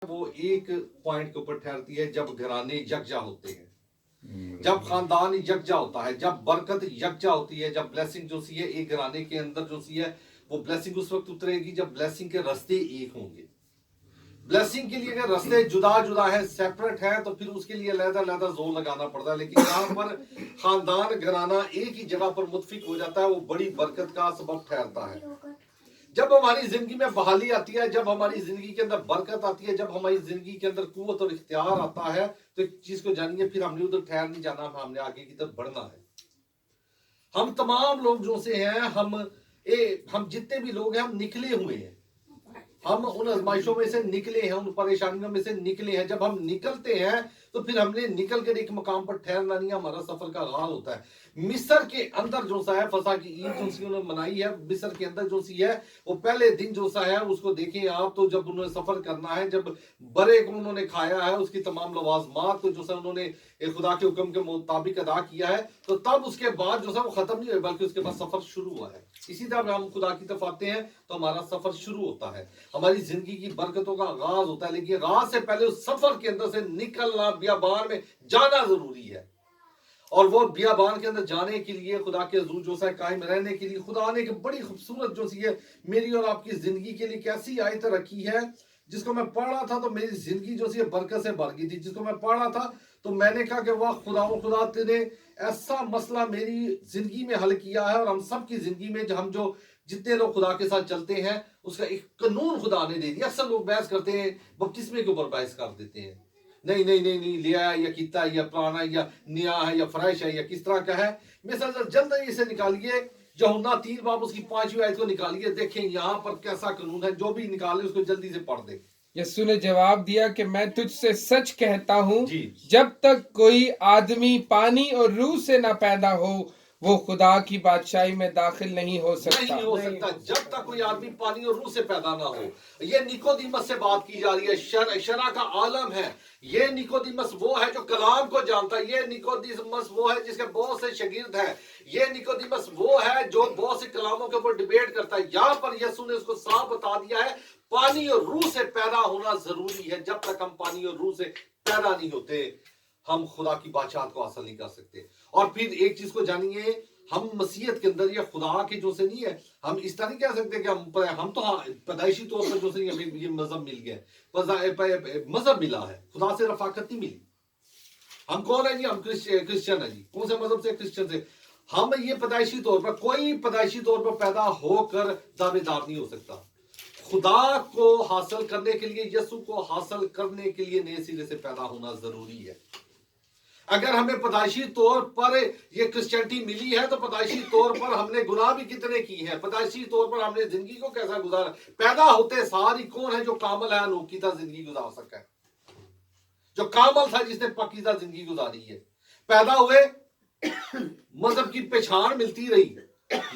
وہ ایک پوائنٹ کے اوپر ٹھہرتی ہے جب گھرانے یکجا ہوتے ہیں، جب خاندان یکجا ہوتا ہے، جب برکت یکجا ہوتی ہے، جب بلیسنگ جو سی ہے ایک گھرانے کے اندر جو سی ہے وہ بلیسنگ اس وقت اترے گی جب بلیسنگ کے رستے ایک ہوں گے۔ بلیسنگ کے لیے اگر رستے جدا جدا ہے، سیپریٹ ہے، تو پھر اس کے لیے علیحدہ علیحدہ زور لگانا پڑتا ہے، لیکن یہاں پر خاندان گھرانہ ایک ہی جگہ پر متفق ہو جاتا ہے، وہ بڑی برکت کا سبب ٹھہرتا ہے۔ جب ہماری زندگی میں بحالی آتی ہے، جب ہماری زندگی کے اندر برکت آتی ہے، جب ہماری زندگی کے اندر قوت اور اختیار آتا ہے، تو ایک چیز کو جانیے، پھر ہم نے ادھر ٹھہر نہیں جانا، ہم نے آگے کی طرف بڑھنا ہے۔ ہم تمام لوگ جو سے ہیں، ہم جتنے بھی لوگ ہیں، ہم نکلے ہوئے ہیں، ہم ان ازمائشوں میں سے نکلے ہیں، ان پریشانیوں میں سے نکلے ہیں۔ جب ہم نکلتے ہیں تو پھر ہم نے نکل کر ایک مقام پر ٹھہرنا نہیں، ہمارا سفر کا آغاز ہوتا ہے۔ مصر کے اندر جو سا ہے فسح کی عید جو سی انہوں نے منائی ہے، مصر کے اندر جو سی ہے وہ پہلے دن جو سا ہے اس کو دیکھیں آپ، تو جب انہوں نے سفر کرنا ہے، جب برے کو انہوں نے کھایا ہے، اس کی تمام لوازمات کو جو سا انہوں نے خدا کے حکم کے مطابق ادا کیا ہے، تو تب اس کے بعد جو سا وہ ختم نہیں ہوئے، بلکہ اس کے بعد سفر شروع ہوا ہے۔ اسی طرح ہم خدا کی طرف آتے ہیں تو ہمارا سفر شروع ہوتا ہے، ہماری زندگی کی برکتوں کا آغاز ہوتا ہے، لیکن راز سے پہلے اس سفر کے اندر سے نکلنا، بیابان میں جانا ضروری ہے۔ اور وہ بیابان کے اندر جانے کے لیے، خدا کے حضور جو سا قائم رہنے کے لیے، خدا نے ایک بڑی خوبصورت جو سی ہے میری اور آپ کی زندگی کے لیے کیسی آیت رکھی ہے، جس کو میں پڑھ رہا تھا تو میری زندگی جو سی ہے برکت سے بھر گئی تھی۔ جس کو میں پڑھ رہا تھا تو میں نے کہا کہ واہ خدا تیرے ایسا مسئلہ میری زندگی میں حل کیا ہے، اور ہم سب کی زندگی میں ہم جو جتنے لوگ خدا کے ساتھ چلتے ہیں اس کا ایک قانون خدا نے دے دیا۔ اکثر لوگ بحث کرتے ہیں، بپتسمے کے اوپر بحث کر دیتے ہیں، نہیں لیا ہے یا کیتا ہے یا پرانا یا نیا ہے یا فریش ہے یا کس طرح کا ہے۔ مثلا جلدی اسے نکالیے، یوحنا 3 باب اس کی 5ویں آیت کو نکالیے، دیکھیں یہاں پر کیسا قانون ہے، جو بھی نکالے اس کو جلدی سے پڑھ دے۔ یسوع نے جواب دیا کہ میں تجھ سے سچ کہتا ہوں، جی، جب تک کوئی آدمی پانی اور روح سے نہ پیدا ہو وہ خدا کی بادشاہی میں داخل نہیں ہو سکتا۔ نہیں ہو سکتا جب تک کوئی آدمی پانی اور روح سے پیدا نہ ہو۔ یہ نیکودیمس سے بات کی جا رہی ہے، شرع کا عالم ہے۔ یہ نیکودیمس وہ ہے جو کلام کو جانتا ہے، یہ نیکودیمس وہ ہے جس کے بہت سے شاگرد ہیں، یہ نیکودیمس وہ ہے جو بہت سے کلاموں کے اوپر ڈیبیٹ کرتا ہے۔ یہاں پر یسوع نے اس کو صاف بتا دیا ہے، پانی اور روح سے پیدا ہونا ضروری ہے۔ جب تک ہم پانی اور روح سے پیدا نہیں ہوتے ہم خدا کی بادشاہت کو حاصل نہیں کر سکتے۔ اور پھر ایک چیز کو جانیے، ہم مسیحیت کے اندر یا خدا کے جو سے نہیں ہے، ہم اس طرح نہیں کہہ سکتے کہ ہم تو پیدائشی طور پر جو سے یہ مذہب مل گیا، مذہب ملا ہے، خدا سے رفاقت نہیں ملی۔ ہم کون ہیں جی؟ ہم کرسچن ہیں جی۔ کون سے مذہب سے؟ کرسچن سے۔ ہم یہ پیدائشی طور پر، کوئی پیدائشی طور پر پیدا ہو کر دعوے دار نہیں ہو سکتا۔ خدا کو حاصل کرنے کے لیے، یسوع کو حاصل کرنے کے لیے نئے سرے سے پیدا ہونا ضروری ہے۔ اگر ہمیں پیدائشی طور پر یہ کرسچینٹی ملی ہے تو پیدائشی طور پر ہم نے گناہ بھی کتنے کی ہیں، پیدائشی طور پر ہم نے زندگی کو کیسا گزارا۔ پیدا ہوتے ساری کون ہے جو کامل ہے، انوکھیتا زندگی گزار سکا ہے، جو کامل تھا، جس نے پاکیزہ زندگی گزاری ہے۔ پیدا ہوئے، مذہب کی پہچان ملتی رہی،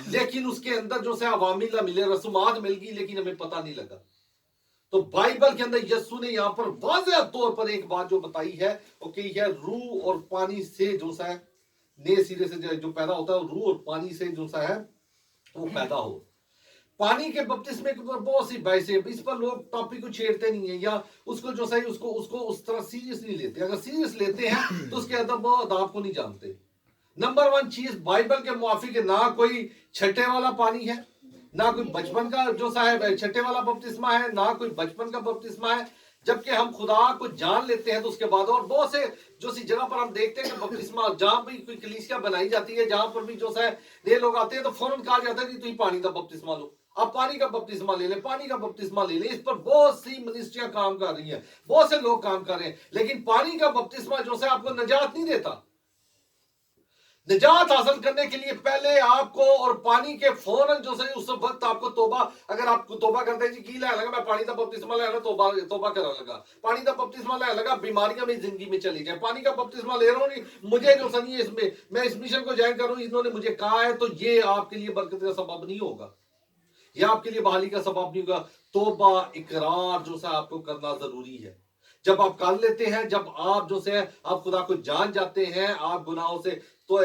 لیکن اس کے اندر جو سے عوامل نہ ملے، رسومات مل گئی لیکن ہمیں پتہ نہیں لگا۔ تو بائبل کے اندر یسوع نے یہاں پر واضح طور پر ایک بات جو بتائی ہے، وہ کہ یہ روح اور پانی سے جو سا ہے نئے سرے سے جو پیدا ہوتا ہے، روح اور پانی سے جو سا ہے وہ پیدا ہو۔ پانی کے بپتسمے کے اوپر بہت سی بحثیں، اس پر لوگ ٹاپک کو چھیڑتے نہیں ہیں، یا اس کو جو سا ہے اس کو اس طرح سیریس نہیں لیتے۔ اگر سیریس لیتے ہیں تو اس کے ادب و آداب کو نہیں جانتے۔ نمبر 1 چیز بائبل کے موافق نہ کوئی چھٹے والا پانی ہے، نہ کوئی بچپن کا جو سا ہے چھٹے والا بپتسمہ ہے، نہ کوئی بچپن کا بپتسمہ ہے۔ جبکہ ہم خدا کو جان لیتے ہیں تو اس کے بعد، اور بہت سے جو سی جگہ پر ہم دیکھتے ہیں کہ بپتسمہ جہاں بھی کوئی کلیسیا بنائی جاتی ہے، جہاں پر بھی جو سا ہے نئے لوگ آتے ہیں تو فوراً کہا جاتا ہے کہ تم پانی کا بپتسمہ لو، آپ پانی کا بپتسمہ لے لیں، پانی کا بپتسمہ لے لیں۔ اس پر بہت سی منسٹریاں کام کر رہی ہیں، بہت سے لوگ کام کر رہے ہیں، لیکن پانی کا بپتسمہ جو سا آپ کو نجات نہیں دیتا۔ نجات حاصل کرنے کے لیے پہلے آپ کو، اور پانی کے فوراً جو سے اس وقت آپ کو توبہ، اگر آپ کو توبہ کرتے ہیں جی کی لے لگا میں پانی کا بپتسمہ لے لگا، توبہ کرنے لگا، پانی کا بپتسمہ لے لگا، بیماریاں میری زندگی میں چلی جائیں، پانی کا بپتسمہ لے رہا ہوں، نہیں مجھے جو سنی ہے اس میں اس مشن کو جوائن کروں، انہوں نے مجھے کہا ہے، تو یہ آپ کے لیے برکت کا سبب نہیں ہوگا، یہ آپ کے لیے بحالی کا سبب نہیں ہوگا۔ توبہ اقرار جو سا آپ کو کرنا ضروری ہے۔ جب آپ کر لیتے ہیں، جب آپ جو سے آپ خدا کو جان جاتے ہیں، آپ گناہوں سے تو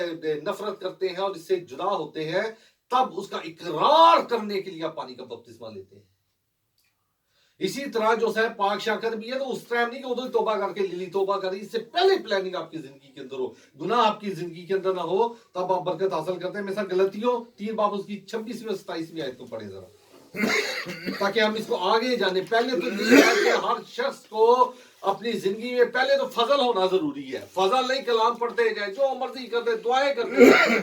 نفرت کرتے ہیں اور اس سے جدا ہوتے ہیں، تب اس کا اقرار کرنے کے لیے آپ پانی کا بپتسمہ لیتے ہیں۔ اسی طرح جو ہے پاک شاکر بھی ہے تو اس ٹائم نہیں کہ ادھر توبہ کر کے لیلی توبہ کری، اس سے پہلے پلاننگ آپ کی زندگی کے اندر ہو، گناہ آپ کی زندگی کے اندر نہ ہو، تب آپ برکت حاصل کرتے ہیں۔ مثلا غلطیوں 3 باب اس کی 26ویں 27ویں آیت کو پڑھیں ذرا، تاکہ ہم اس کو آگے جانیں۔ پہلے تو یہ ہے کہ ہر شخص کو اپنی زندگی میں پہلے تو فضل ہونا ضروری ہے، فضل نہیں کلام پڑھتے جائیں، جو مرضی کرتے دعائیں کرتے جائیں،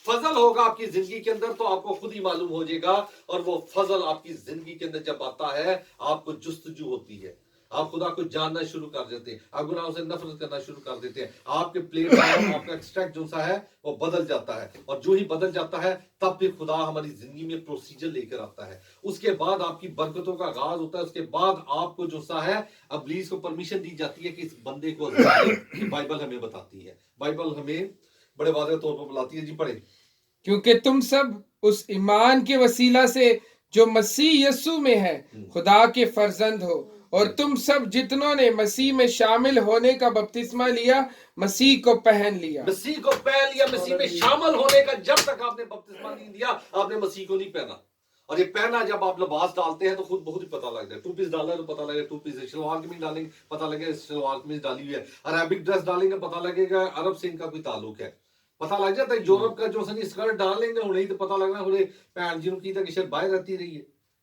فضل ہوگا آپ کی زندگی کے اندر تو آپ کو خود ہی معلوم ہو جائے گا، اور وہ فضل آپ کی زندگی کے اندر جب آتا ہے آپ کو جستجو ہوتی ہے، آپ خدا کو جاننا شروع کر دیتے ہیں، آپ گناہوں سے نفرت کرنا شروع کر دیتے ہیں، آپ کے پلیٹ فارم آپ کا ایکسٹریکٹ جو سا ہے وہ بدل جاتا ہے، اور جو ہی بدل جاتا ہے تب پھر خدا ہماری زندگی میں پروسیجر لے کر آتا ہے، اس کے بعد آپ کی برکتوں کا آغاز ہوتا ہے، اس کے بعد آپ کو جو سا ہے ابلیس کو پرمیشن دی جاتی ہے کہ اس بندے کو کہ بائبل ہمیں بتاتی ہے، بائبل ہمیں بڑے واضح طور پر بتاتی ہے۔ جی پڑھیں۔ کیونکہ تم سب اس ایمان کے وسیلہ سے جو مسیح یسوع میں ہے خدا کے فرزند ہو، اور تم سب جتنوں نے مسیح میں شامل ہونے کا بپتسمہ لیا مسیح کو پہن لیا۔ مسیح کو پہن لیا، مسیح میں شامل ہونے کا جب تک آپ نے بپتسمہ نہیں لیا آپ نے مسیح کو نہیں پہنا، اور یہ پہنا جب آپ لباس ڈالتے ہیں تو خود بہت ہی پتہ لگ جائے، 2 پیس ڈالا ہے تو پتہ لگے 2 پیس ہے، شلوار قمیض ڈالیں گے پتہ لگے شلوار قمیض ڈالی ہوئی ہے، عربک ڈریس ڈالیں گے پتہ لگے گا عرب سے ان کا کوئی تعلق ہے، پتہ لگ جاتا ہے۔ یورپ کا جو سنی اسکرٹ ڈال لیں گے انہیں تو پتہ لگنا انہیں پہن جنہوں کی تک شاید باہر رہتی رہی ہے،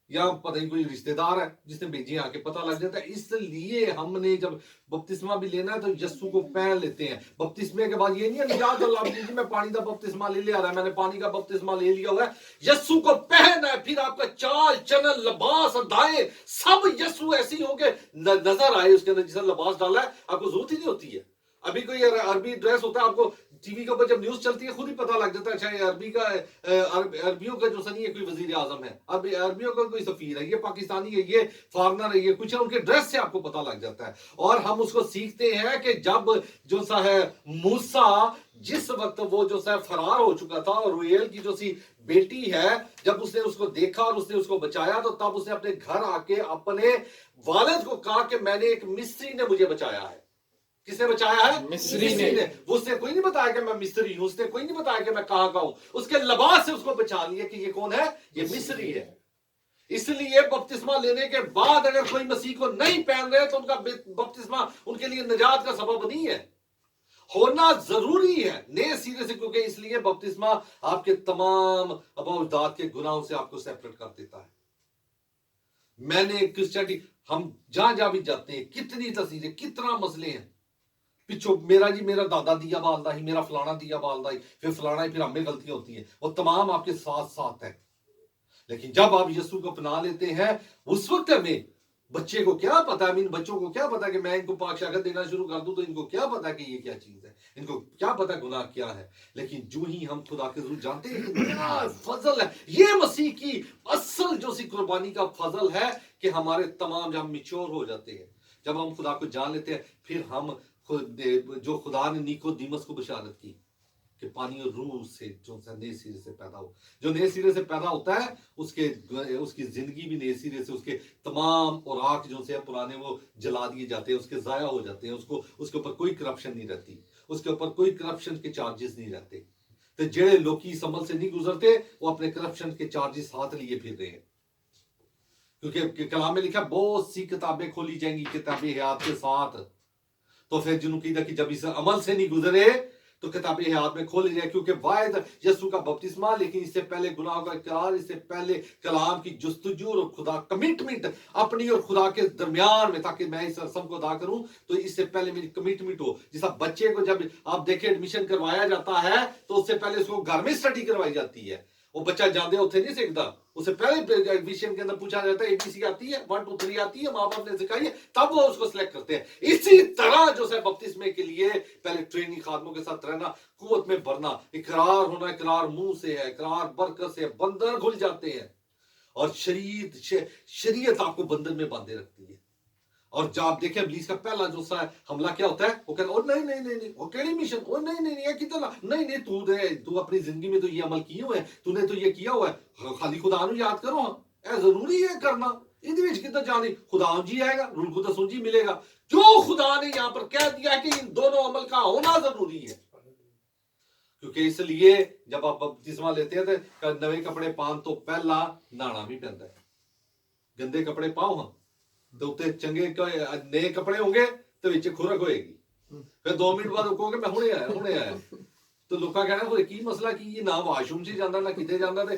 یا پتہ ہی کوئی رشتہ دار ہے جس نے بھیجی آ کے پتہ لگ جاتا ہے۔ اس لیے ہم نے جب بپتسمہ بھی لینا ہے تو یسوع کو پہن لیتے ہیں۔ بپتسمے کے بعد یہ نہیں ہے یاد اللہ جی میں پانی کا بپتسمہ لے لیا رہا ہے، میں نے پانی کا بپتسمہ لے لیا ہوا ہے، یسوع کو پہننا ہے، پھر آپ کا چال چلن لباس ادائیں سب یسوع ایسی ہوں کہ نظر آئے اس کے اندر، جیسا لباس ڈالا ہے آپ کو ضرورت ہی نہیں ہوتی ہے۔ ابھی کوئی عربی ڈریس ہوتا ہے آپ کو ٹی وی کے اوپر جب نیوز چلتی ہے خود ہی پتہ لگ جاتا ہے، اچھا یہ عربی کا عربیوں کا جو سنی ہے کوئی وزیر اعظم ہے، اب عربیوں کا کوئی سفیر ہے، یہ پاکستانی ہے، یہ فارنر ہے، یہ کچھ ہے، ان کے ڈریس سے آپ کو پتہ لگ جاتا ہے۔ اور ہم اس کو سیکھتے ہیں کہ جب جو سا ہے موسیٰ جس وقت وہ جو سا فرار ہو چکا تھا اور رویل کی جو سی بیٹی ہے جب اس نے اس کو دیکھا اور اس نے اس کو بچایا تو تب اس نے اپنے گھر آ کے اپنے والد کو کہا کہ میں نے ایک مصری نے مجھے بچایا ہے۔ کس نے بچایا ہے؟ مصری نے۔ وہ اس نے کوئی نہیں بتایا کہ میں مصری ہوں، اس نے کوئی نہیں بتایا کہ میں کہاں کا ہوں، اس کے لباس سے اس کو بچا لیا کہ یہ کون ہے؟ یہ مصری ہے۔ اس لیے بپتسمہ لینے کے بعد اگر کوئی مسیح کو نہیں پہن رہے تو ان کا بپتسمہ ان کے لیے نجات کا سبب نہیں ہے، ہونا ضروری ہے نئے سرے سے، کیونکہ اس لیے بپتسمہ آپ کے تمام آباء و اجداد کے گناہوں سے آپ کو سیپریٹ کر دیتا ہے۔ میں نے کرسچینٹی ہم جہاں جہاں بھی جاتے ہیں کتنی تصویریں کتنا مسئلے ہیں، پچھو میرا جی میرا دادا دیا بالدا ہی، میرا فلانا دیا بالدا ہی، پھر فلانا ہی، پھر ہمیں غلطیاں ہوتی ہیں، وہ تمام آپ کے ساتھ ساتھ ہیں۔ لیکن جب آپ یسوع کو اپنا لیتے ہیں اس وقت ہمیں بچے کو کیا پتا، ان بچوں کو کیا پتا کہ میں ان کو پاک شاگرد دینا شروع کر دوں تو ان کو کیا پتا کہ یہ کیا چیز ہے، ان کو کیا پتا گناہ کیا ہے۔ لیکن جو ہی ہم خدا کے حضور جانتے ہیں کہ کیا فضل ہے، یہ مسیح کی اصل جو سی قربانی کا فضل ہے کہ ہمارے تمام جب ہم میچور ہو جاتے ہیں، جب ہم خدا کو جان لیتے ہیں، پھر ہم جو خدا نے نیکودیمس کو بشارت کی کہ پانی اور روح سے جو نئے سرے سے پیدا ہو، جو نئے سرے سے پیدا ہوتا ہے اس کی زندگی بھی نئے سرے سے، اس کے تمام اوراق جو سے پرانے وہ جلا دیے جاتے ہیں، اس کے ضائع ہو جاتے ہیں، اس کے اوپر کوئی کرپشن نہیں رہتی، اس کے اوپر کوئی کرپشن کے چارجز نہیں رہتے۔ تو جڑے لوگ اس عمل سے نہیں گزرتے وہ اپنے کرپشن کے چارجز ہاتھ لیے پھر رہے ہیں، کیونکہ کلام میں لکھا بہت سی کتابیں کھولی جائیں گی کتاب حیات کے ساتھ، تو پھر جنہوں کی کہ جب اس عمل سے نہیں گزرے تو کتاب حیات میں کھول جائے، کیونکہ واحد یسوع کا بپتسمہ، لیکن اس سے پہلے گناہوں کا اقرار، اس سے پہلے کلام کی جستجو اور خدا کمٹمنٹ اپنی اور خدا کے درمیان میں، تاکہ میں اس رسم کو ادا کروں تو اس سے پہلے میری کمٹمنٹ ہو۔ جیسا بچے کو جب آپ دیکھیں ایڈمیشن کروایا جاتا ہے تو اس سے پہلے اس کو گھر میں اسٹڈی کروائی جاتی ہے، وہ بچہ جاندے اتنے نہیں سیکھتا، اس سے پہلے ایڈمیشن کے اندر پوچھا جاتا ہے اے بی سی آتی ہے 1 2 3 آتی ہے، ماں باپ نے سکھائی ہے، تب وہ اس کو سلیکٹ کرتے ہیں۔ اسی طرح جو ہے بپتسمے کے لیے پہلے ٹریننگ خادموں کے ساتھ رہنا، قوت میں بھرنا، اقرار ہونا، اقرار منہ سے ہے، اقرار برکت سے، بندھن کھل جاتے ہیں، اور شریعت آپ کو بندھن میں باندھے رکھتی ہے۔ اور جب آپ دیکھیں ابلیس کا پہلا جو سا حملہ کیا ہوتا ہے، وہ کہتا ہے نہیں نہیں نہیں نہیں، وہ کیڑی مشن، وہ نہیں نہیں نہیں، یہ کتنا نہیں نہیں، تو اپنی زندگی میں تو یہ عمل کیے ہوئے ہیں، تو نے تو یہ کیا ہوا ہے، خالی خدا نو یاد کرو، اے ضروری ہے کرنا، یہ کتنا جانی خدا جی آئے گا، رول کو تو سنجی ملے گا، جو خدا نے یہاں پر کہہ دیا ہے کہ ان دونوں عمل کا ہونا ضروری ہے۔ کیونکہ اس لیے جب آپ بپتسمہ لیتے ہیں تو نئے کپڑے پان تو پہلا نانا بھی پہنتا ہے، گندے کپڑے پاؤ ہاں ਤੇ ਉੱਤੇ ਚੰਗੇ ਨਏ ਕੱਪੜੇ ਹੋਣਗੇ ਤੇ ਵਿੱਚ ਖੁਰਕ ਹੋਏਗੀ, ਫਿਰ 2 ਮਿੰਟ ਬਾਅਦ ਕਹੋਗੇ ਮੈਂ ਹੁਣੇ ਆਇਆ ਤੇ ਲੋਕਾਂ ਕਹਿਣਾ ਹੋਏ ਕੀ ਮਸਲਾ ਕੀ ਇਹ ਨਾ ਵਾਸ਼ਰੂਮ 'ਚ ਜਾਂਦਾ ਨਾ ਕਿਤੇ ਜਾਂਦਾ, ਤੇ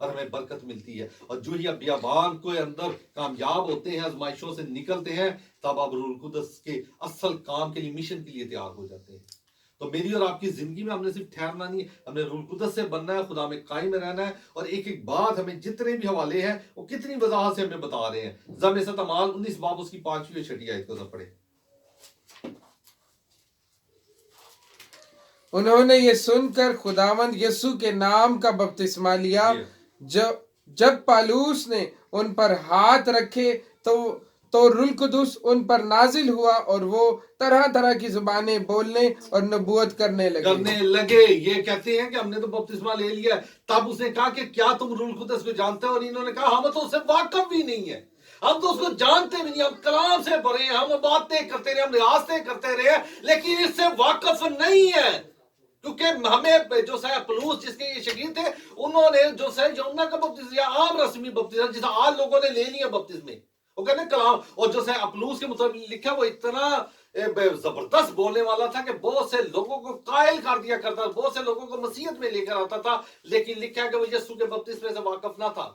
اور ہمیں برکت ملتی ہے. اور جو ہی اب بیابان کے اندر کامیاب ہوتے ہیں, آزمائشوں سے نکلتے ہیں, تب اب روح القدس کے اصل کام کے لیے, مشن کے لیے تیار ہو جاتے ہیں. تو میری اور آپ کی زندگی میں ہم نے صرف ٹھہرنا نہیں ہے, ہم نے روح القدس سے بننا ہے, خدا میں قائم رہنا ہے. اور ایک ایک بات ہمیں جتنے بھی حوالے ہیں وہ کتنی وضاحت سے ہمیں بتا رہے ہیں. زمرثت اعمال 19 باب اس کی 5ویں اور 6 آیت کو ذرا پڑھیں. انہوں نے یہ سن کر خداوند یسوع کے نام کا بپتسمہ لیا. جب پالوس نے ان پر ہاتھ رکھے تو روح القدس ان پر نازل ہوا اور وہ طرح طرح کی زبانیں بولنے اور نبوت کرنے لگے. یہ کہتے ہیں کہ ہم نے تو بپتسمہ لے لیا ہے. تب اس نے کہا کہ کیا تم روح القدس کو جانتے ہو؟ اور انہوں نے کہا ہم تو اس سے واقف بھی نہیں ہے, ہم تو اس کو جانتے بھی نہیں, ہم کلام سے بھرے ہیں, ہم باتیں کرتے رہے, ہم ریاستیں کرتے رہے, لیکن اس سے واقف نہیں ہے. کیونکہ ہمیں جو ہے پلوس جس کے یہ شاگرد تھے, انہوں نے جو ہے یوحنا کا بپتسمہ یا عام رسمی بپتسمہ جسے آج لوگوں نے لے لیا بپتسمے, وہ کہتے ہیں کلام. اور جو ہے اپلوس کے مطابق لکھا, وہ اتنا زبردست بولنے والا تھا کہ بہت سے لوگوں کو قائل کر دیا کرتا تھا, بہت سے لوگوں کو مسیحیت میں لے کر آتا تھا, لیکن لکھا ہے کہ وہ یسوع کے بپتسمے سے واقف نہ تھا.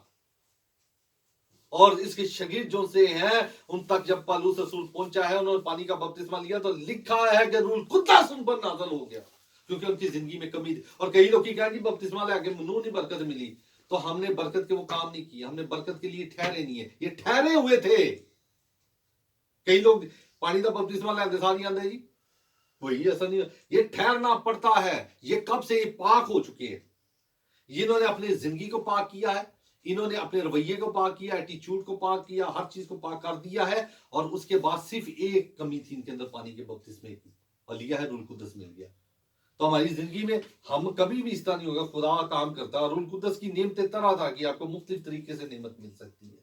اور اس کے شاگرد جو سے ہیں ان تک جب پالوس رسول پہنچا ہے, انہوں نے پانی کا بپتسمہ لیا, تو لکھا ہے کہ روح القدس ان پر نازل ہو گیا, کیونکہ ان کی زندگی میں کمی تھی. اور کئی لوگ کی کہا کہ بپتسمہ لے کے منو نہیں برکت ملی, تو ہم نے برکت کے وہ کام نہیں کیے, ہم نے برکت کے لیے ٹھہرے نہیں ہے, یہ ٹھہرے ہوئے تھے. کئی لوگ پانی کا بپتسمہ لے ساتھ نہیں آتے جی, وہی ایسا نہیں, یہ ٹھہرنا پڑتا ہے. یہ کب سے یہ پاک ہو چکے ہیں, انہوں نے اپنی زندگی کو پاک کیا ہے, انہوں نے اپنے رویے کو پاک کیا, ایٹیچیوڈ کو پاک کیا, ہر چیز کو پاک کر دیا ہے. اور اس کے بعد صرف ایک کمی تھی ان کے اندر, پانی کے بپتسمے کی, اور لیا ہے روح القدس مل گیا. تو ہماری زندگی میں ہم کبھی بھی اس طرح نہیں ہوگا. خدا کام کرتا ہے, اور روح القدس کی نعمتیں طرح طرح کی آپ کو مختلف طریقے سے نعمت مل سکتی ہے.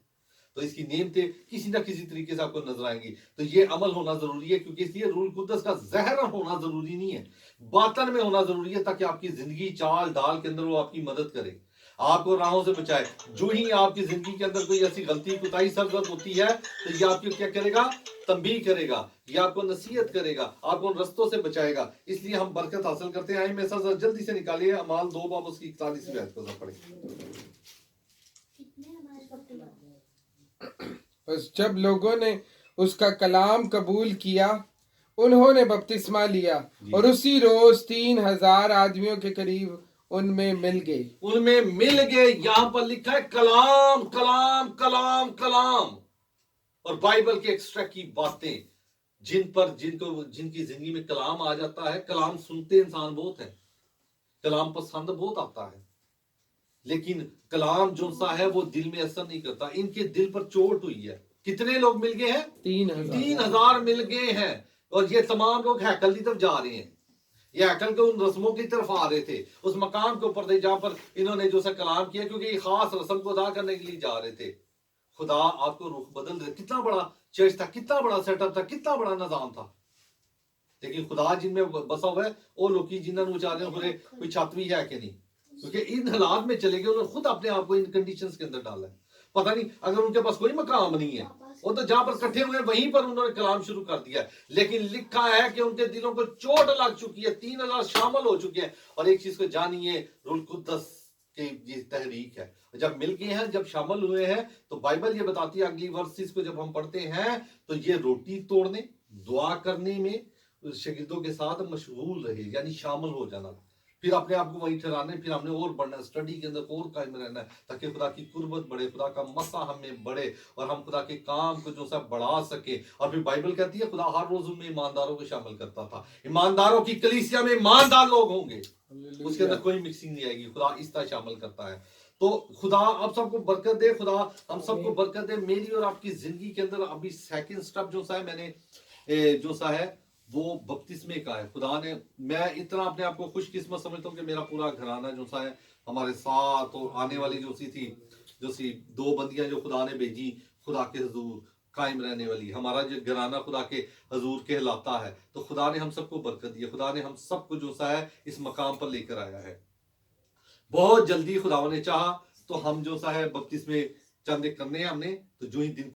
تو اس کی نعمتیں کسی نہ کسی طریقے سے آپ کو نظر آئیں گی. تو یہ عمل ہونا ضروری ہے, کیونکہ اس لیے روح القدس کا زہر ہونا ضروری نہیں ہے, باطن میں ہونا ضروری ہے, تاکہ آپ کی زندگی چال ڈال کے اندر وہ آپ کی مدد کرے, آپ کو راہوں سے بچائے. جو ہی آپ کی زندگی کے اندر کوئی ایسی غلطی کوتاہی سرزد ہوتی ہے, تو یہ آپ کو کیا کرے گا؟ تنبیہ کرے گا, یہ آپ کو نصیحت کرے گا, آپ کو ان رستوں سے بچائے گا. اس لیے ہم برکت حاصل کرتے ہیں. میں سر جلدی سے نکالیے اعمال 2 باب اس کی 41ویں آیت کو پڑھیں. بس جب لوگوں نے اس کا کلام قبول کیا, انہوں نے بپتسمہ لیا, اور اسی روز 3000 آدمیوں کے قریب ان میں مل گئے. یہاں پر لکھا ہے کلام کلام کلام کلام. اور بائبل کے ایکسٹرا کی باتیں جن کی زندگی میں کلام آ جاتا ہے. کلام سنتے انسان بہت ہے, کلام پسند بہت آتا ہے, لیکن کلام جو سا ہے وہ دل میں اثر نہیں کرتا. ان کے دل پر چوٹ ہوئی ہے. کتنے لوگ مل گئے ہیں؟ 3000 مل گئے ہیں. اور یہ تمام لوگ ہیکل کی طرف جا رہے ہیں, یہ ہیکل کے ان رسموں کی طرف آ رہے تھے, اس مقام کے اوپر تھے جہاں پر انہوں نے جو سا کلام کیا, کیونکہ یہ خاص رسم کو ادا کرنے کے لیے جا رہے تھے. خدا آپ کو رخ بدل دے. کتنا بڑا چرچ تھا, کتنا بڑا سیٹ اپ تھا, کتنا بڑا نظام تھا, لیکن خدا جن میں بسا ہوا ہے وہ لوگ جنہوں نے چاہ رہے ہیں کوئی چھت بھی ہے کہ نہیں, کیونکہ ان حالات میں چلے گئے, انہوں نے خود اپنے آپ کو ان کنڈیشنز کے اندر ڈالا ہے. پتہ نہیں اگر ان کے پاس کوئی مقام نہیں ہے, وہ تو جہاں پر کٹھے ہوئے وہیں پر انہوں نے کلام شروع کر دیا ہے. لیکن لکھا ہے کہ ان کے دلوں کو چوٹ لگ چکی ہے, 3000 شامل ہو چکے ہیں. اور ایک چیز کو جانیے, روح القدس کی یہ تحریک ہے. جب مل گئے ہیں, جب شامل ہوئے ہیں, تو بائبل یہ بتاتی ہے اگلی ورسز کو جب ہم پڑھتے ہیں, تو یہ روٹی توڑنے, دعا کرنے میں شاگردوں کے ساتھ مشغول رہے, یعنی شامل ہو جانا. پھر اپنے آپ کو وہیں ٹھہرانے, پھر ہم نے اور بڑھنا, اسٹڈی کے اندر اور قائم رہنا ہے, تاکہ خدا کی قربت بڑھے, خدا کا مسا ہم میں بڑھے, اور ہم خدا کے کام کو جو سا بڑھا سکے. اور پھر بائبل کہتی ہے خدا ہر روز ان میں ایمانداروں کو شامل کرتا تھا. ایمانداروں کی کلیسیا میں ایماندار لوگ ہوں گے, اس کے اندر کوئی مکسنگ نہیں آئے گی, خدا اس طرح شامل کرتا ہے. تو خدا آپ سب کو برکت دے, خدا ہم سب کو برکت دے. میری اور آپ کی زندگی کے اندر ابھی سیکنڈ سٹیپ جو سا ہے, میں نے جو سا ہے وہ بپتسمے کا ہے. خدا نے, میں اتنا اپنے آپ کو خوش قسمت سمجھتا ہوں کہ میرا پورا گھرانہ جو سا ہے ہمارے ساتھ, اور آنے والی جو سی 2 بندیاں جو خدا نے بھیجی خدا کے حضور قائم رہنے والی, ہمارا جو گھرانہ خدا کے حضور کہلاتا ہے. تو خدا نے ہم سب کو برکت دی ہے, خدا نے ہم سب کو جو سا ہے اس مقام پر لے کر آیا ہے. بہت جلدی خدا نے چاہا تو ہم جو سا ہے بپتسمے چند کرنے ہیں ہم نے, تو جو ہی دن